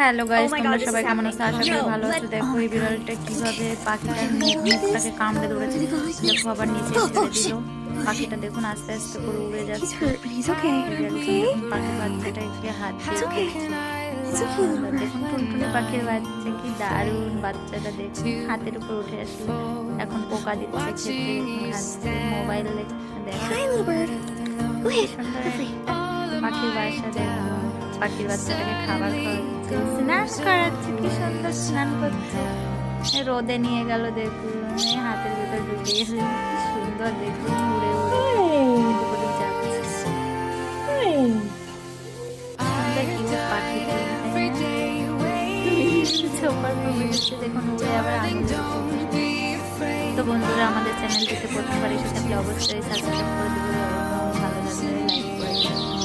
Hello guys, তোমরা সবাই কেমন আছো? আশা করি ভালো আছো। দেখো এই বিড়ালটা কিভাবে পাখিটার মুখটাকে কামড়ে ধরেছে। দেখো আবার নিচে ছেড়ে দিল। পাখিটা দেখুন আস্তে আস্তে করে উড়ে যাচ্ছে। দেখুন পাখির বাচ্চাটাকে হাত দিয়ে দেখুন টুনটুনি পাখির বাচ্চা কি দারুণ। বাচ্চাটা দেখুন হাতের উপর উঠে আসলো। এখন পোকা দিচ্ছে খেতে, খাচ্ছে, মোবাইল দেখো। সুন্দর একটা পাখির বাসা দেখুন। পাখির বাচ্চাটাকে খাবার খাওয়াচ্ছে, স্নান করাচ্ছে, কি সুন্দর স্নান করছে। রোদে নিয়ে গেল দেখুন, হাতের ভিতর ঢুকে গেছে, কি সুন্দর দেখুন উড়ে উড়ে এদিক ওদিক যাচ্ছে। সুন্দর কিউট পাখি দেখুন উড়ে আবার আনন্দ। তো বন্ধুরা, আমাদের চ্যানেলটিতে প্রথমবার এসে থাকলে অবশ্যই সাবস্ক্রাইব করে দেবো। ভালো লাগলে লাইক করে দেবো।